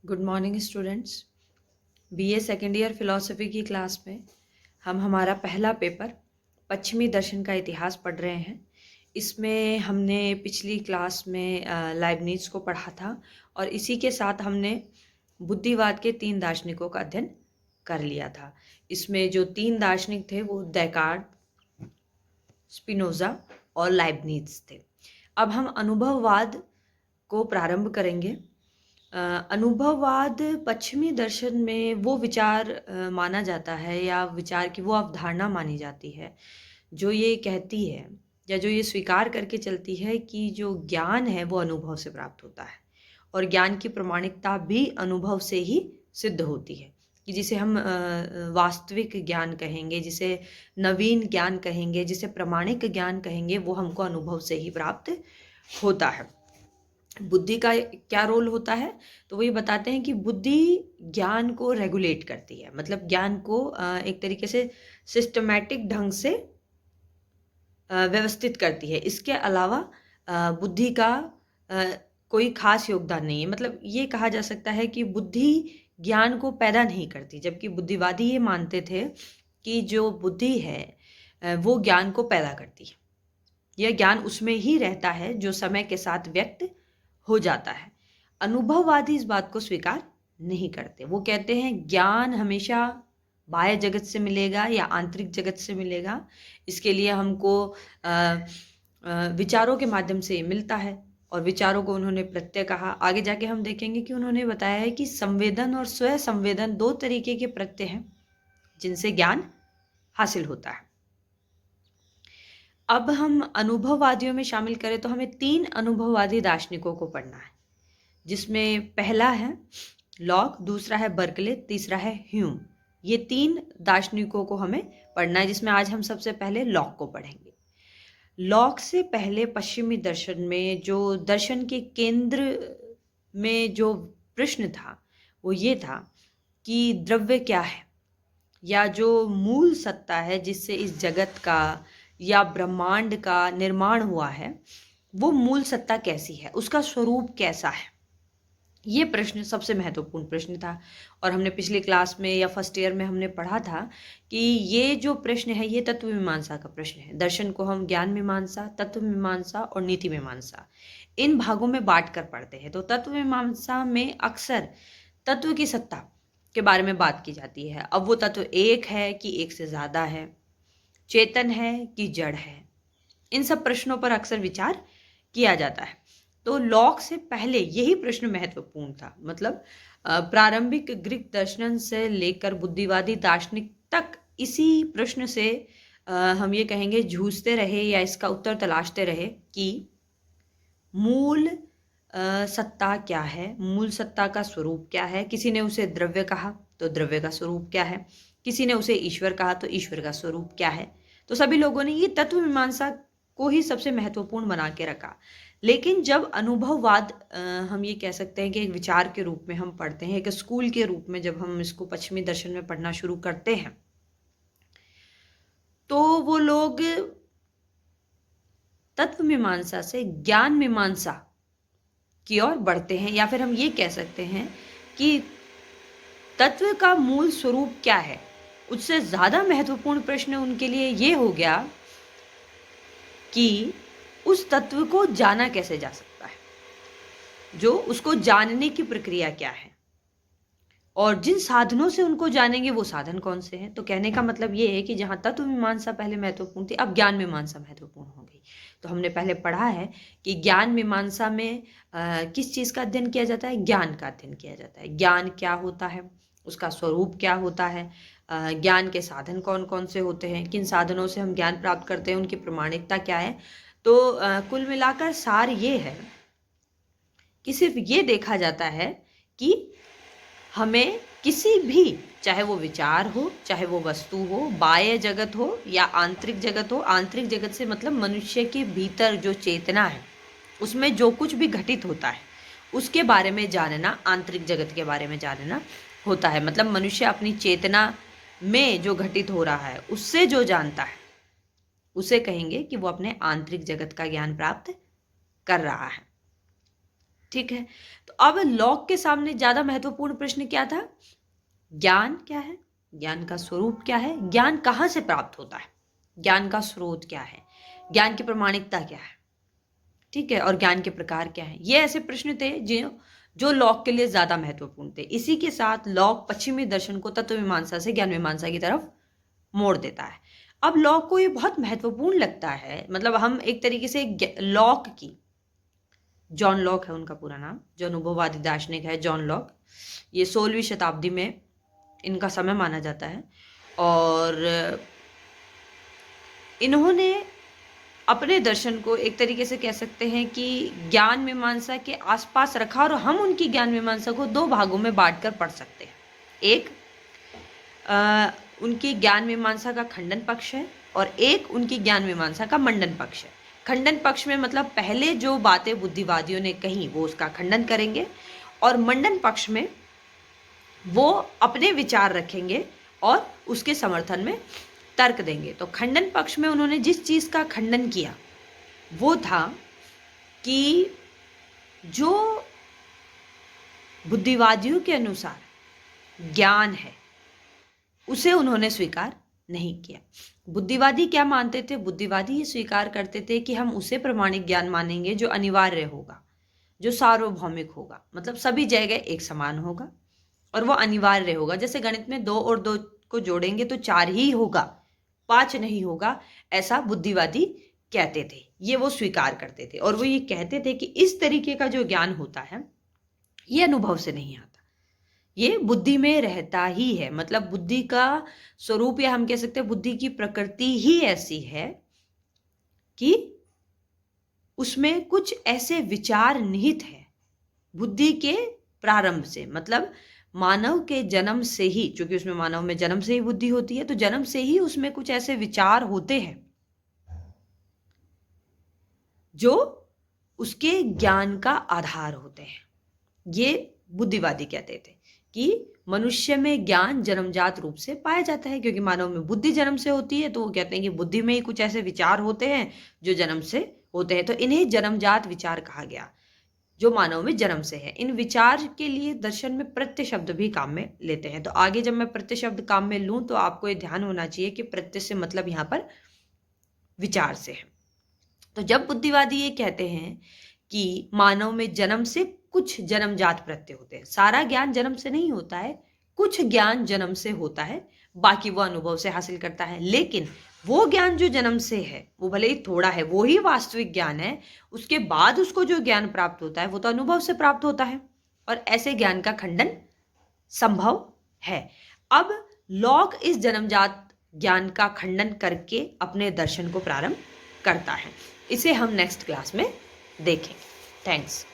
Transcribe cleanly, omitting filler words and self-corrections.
Good morning students. BA second year philosophy की class में हम हमारा पहला पेपर पश्चिमी दर्शन का इतिहास पढ़ रहे हैं। इसमें हमने पिछली क्लास में लाइबनिज को पढ़ा था और इसी के साथ हमने बुद्धिवाद के 3 दार्शनिकों का अध्ययन कर लिया था। इसमें जो 3 दार्शनिक थे वो डेकार्ट, स्पिनोजा और लाइबनिज थे। अब हम अनुभववाद को प्रारंभ करेंगे। अनुभववाद पश्चिमी दर्शन में वो विचार माना जाता है या विचार की वो अवधारणा मानी जाती है जो ये कहती है या जो ये स्वीकार करके चलती है कि जो ज्ञान है वो अनुभव से प्राप्त होता है और ज्ञान की प्रामाणिकता भी अनुभव से ही सिद्ध होती है, कि जिसे हम वास्तविक ज्ञान कहेंगे, जिसे नवीन ज्ञान कहेंगे, जिसे प्रामाणिक ज्ञान कहेंगे, वो हमको अनुभव से ही प्राप्त होता है। बुद्धि का क्या रोल होता है, तो वो ये बताते हैं कि बुद्धि ज्ञान को रेगुलेट करती है, मतलब ज्ञान को एक तरीके से सिस्टमैटिक ढंग से व्यवस्थित करती है। इसके अलावा बुद्धि का कोई खास योगदान नहीं है। मतलब ये कहा जा सकता है कि बुद्धि ज्ञान को पैदा नहीं करती, जबकि बुद्धिवादी ये मानते थे कि जो बुद्धि है वो ज्ञान को पैदा करती है। यह ज्ञान उसमें ही रहता है जो समय के साथ व्यक्त हो जाता है। अनुभववादी इस बात को स्वीकार नहीं करते। वो कहते हैं ज्ञान हमेशा बाह्य जगत से मिलेगा या आंतरिक जगत से मिलेगा। इसके लिए हमको विचारों के माध्यम से मिलता है और विचारों को उन्होंने प्रत्यय कहा। आगे जाके हम देखेंगे कि उन्होंने बताया है कि संवेदन और स्वयं संवेदन 2 तरीके के प्रत्यय हैं जिनसे ज्ञान हासिल होता है। अब हम अनुभववादियों में शामिल करें तो हमें 3 अनुभववादी दार्शनिकों को पढ़ना है, जिसमें पहला है लॉक, दूसरा है बर्कले, तीसरा है ह्यूम। ये 3 दार्शनिकों को हमें पढ़ना है, जिसमें आज हम सबसे पहले लॉक को पढ़ेंगे। लॉक से पहले पश्चिमी दर्शन में जो दर्शन के केंद्र में जो प्रश्न था वो ये था कि द्रव्य क्या है, या जो मूल सत्ता है जिससे इस जगत का या ब्रह्मांड का निर्माण हुआ है, वो मूल सत्ता कैसी है, उसका स्वरूप कैसा है। ये प्रश्न सबसे महत्वपूर्ण प्रश्न था और हमने पिछली क्लास में या फर्स्ट ईयर में हमने पढ़ा था कि ये जो प्रश्न है ये तत्व मीमांसा का प्रश्न है। दर्शन को हम ज्ञान मीमांसा, तत्व मीमांसा और नीति मीमांसा इन भागों में बांट कर पढ़ते हैं। तो तत्व मीमांसा में अक्सर तत्व की सत्ता के बारे में बात की जाती है। अब वो तत्व एक है कि एक से ज़्यादा है, चेतन है कि जड़ है, इन सब प्रश्नों पर अक्सर विचार किया जाता है। तो लॉक से पहले यही प्रश्न महत्वपूर्ण था। मतलब प्रारंभिक ग्रीक दर्शन से लेकर बुद्धिवादी दार्शनिक तक इसी प्रश्न से हम ये कहेंगे जूझते रहे या इसका उत्तर तलाशते रहे कि मूल सत्ता क्या है, मूल सत्ता का स्वरूप क्या है। किसी ने उसे द्रव्य कहा तो द्रव्य का स्वरूप क्या है, किसी ने उसे ईश्वर कहा तो ईश्वर का स्वरूप क्या है। तो सभी लोगों ने ये तत्व मीमांसा को ही सबसे महत्वपूर्ण बना के रखा। लेकिन जब अनुभववाद हम ये कह सकते हैं कि एक विचार के रूप में हम पढ़ते हैं, एक स्कूल के रूप में जब हम इसको पश्चिमी दर्शन में पढ़ना शुरू करते हैं, तो वो लोग तत्व मीमांसा से ज्ञान मीमांसा की ओर बढ़ते हैं, या फिर हम ये कह सकते हैं कि तत्व का मूल स्वरूप क्या है। उससे ज़्यादा महत्वपूर्ण प्रश्न उनके लिए ये हो गया कि उस तत्व को जाना कैसे जा सकता है, जो उसको जानने की प्रक्रिया क्या है और जिन साधनों से उनको जानेंगे वो साधन कौन से हैं। तो कहने का मतलब ये है कि जहाँ तत्व मीमांसा पहले महत्वपूर्ण थी, अब ज्ञान मीमांसा महत्वपूर्ण हो गई। तो हमने पहले पढ़ा है कि ज्ञान मीमांसा में किस चीज़ का अध्ययन किया जाता है, ज्ञान का अध्ययन किया जाता है। ज्ञान क्या होता है, उसका स्वरूप क्या होता है, ज्ञान के साधन कौन कौन से होते हैं, किन साधनों से हम ज्ञान प्राप्त करते हैं, उनकी प्रामाणिकता क्या है। तो कुल मिलाकर सार ये है कि सिर्फ ये देखा जाता है कि हमें किसी भी, चाहे वो विचार हो, चाहे वो वस्तु हो, बाह्य जगत हो या आंतरिक जगत हो। आंतरिक जगत से मतलब मनुष्य के भीतर जो चेतना है उसमें जो कुछ भी घटित होता है उसके बारे में जानना, आंतरिक जगत के बारे में जानना होता है। मतलब मनुष्य अपनी चेतना में जो घटित हो रहा है उससे जो जानता है उसे कहेंगे कि वो अपने आंतरिक जगत का ज्ञान प्राप्त कर रहा है। ठीक है। तो अब लॉक के सामने ज्यादा महत्वपूर्ण प्रश्न क्या था? ज्ञान क्या है, ज्ञान का स्वरूप क्या है, ज्ञान कहाँ से प्राप्त होता है, ज्ञान का स्रोत क्या है, ज्ञान की प्रामाणिकता क्या है, ठीक है, और ज्ञान के प्रकार क्या है। ये ऐसे प्रश्न थे जो लॉक के लिए ज्यादा महत्वपूर्ण थे। इसी के साथ लॉक पश्चिमी दर्शन को तत्व मीमांसा से ज्ञान मीमांसा की तरफ मोड़ देता है। अब लॉक को ये बहुत महत्वपूर्ण लगता है, मतलब हम एक तरीके से लॉक की, जॉन लॉक है उनका पूरा नाम, जो अनुभववादी दार्शनिक है जॉन लॉक, ये 16वीं शताब्दी में इनका समय माना जाता है। और इन्होंने अपने दर्शन को एक तरीके से कह सकते हैं कि ज्ञान मीमांसा के आसपास रखा, और हम उनकी ज्ञान मीमांसा को दो भागों में बांटकर पढ़ सकते हैं। एक उनकी ज्ञान मीमांसा का खंडन पक्ष है, और एक उनकी ज्ञान मीमांसा का मंडन पक्ष है। खंडन पक्ष में मतलब पहले जो बातें बुद्धिवादियों ने कही वो उसका खंडन करेंगे, और मंडन पक्ष में वो अपने विचार रखेंगे और उसके समर्थन में तर्क देंगे। तो खंडन पक्ष में उन्होंने जिस चीज का खंडन किया वो था कि जो बुद्धिवादियों के अनुसार ज्ञान है उसे उन्होंने स्वीकार नहीं किया। बुद्धिवादी क्या मानते थे? बुद्धिवादी ये स्वीकार करते थे कि हम उसे प्रमाणिक ज्ञान मानेंगे जो अनिवार्य होगा, जो सार्वभौमिक होगा, मतलब सभी जगह एक समान होगा, और वो अनिवार्य होगा। जैसे गणित में 2 और 2 को जोड़ेंगे तो 4 ही होगा, 5 नहीं होगा, ऐसा बुद्धिवादी कहते थे। ये वो स्वीकार करते थे, और वो ये कहते थे कि इस तरीके का जो ज्ञान होता है ये अनुभव से नहीं आता, ये बुद्धि में रहता ही है। मतलब बुद्धि का स्वरूप, या हम कह सकते हैं बुद्धि की प्रकृति ही ऐसी है कि उसमें कुछ ऐसे विचार निहित है बुद्धि के प्रारंभ से, मतलब मानव के जन्म से ही, क्योंकि उसमें मानव में जन्म से ही बुद्धि होती है, तो जन्म से ही उसमें कुछ ऐसे विचार होते हैं जो उसके ज्ञान का आधार होते हैं। ये बुद्धिवादी कहते थे कि मनुष्य में ज्ञान जन्मजात रूप से पाया जाता है, क्योंकि मानव में बुद्धि जन्म से होती है, तो वो कहते हैं कि बुद्धि में ही कुछ ऐसे विचार होते हैं जो जन्म से होते हैं, तो इन्हें जन्मजात विचार कहा गया जो मानव में जन्म से है। इन विचार के लिए दर्शन में प्रत्यय शब्द भी काम में लेते हैं। तो आगे जब मैं प्रत्यय शब्द काम में लूं तो आपको ये ध्यान होना चाहिए कि प्रत्यय से मतलब यहाँ पर विचार से है। तो जब बुद्धिवादी ये कहते हैं कि मानव में जन्म से कुछ जन्मजात प्रत्यय होते हैं, सारा ज्ञान जन्म से नहीं होता है, कुछ ज्ञान जन्म से होता है, बाकी वो अनुभव से हासिल करता है। लेकिन वो ज्ञान जो जन्म से है वो भले ही थोड़ा है, वो ही वास्तविक ज्ञान है। उसके बाद उसको जो ज्ञान प्राप्त होता है वो तो अनुभव से प्राप्त होता है, और ऐसे ज्ञान का खंडन संभव है। अब लॉक इस जन्मजात ज्ञान का खंडन करके अपने दर्शन को प्रारंभ करता है। इसे हम नेक्स्ट क्लास में देखेंगे। थैंक्स।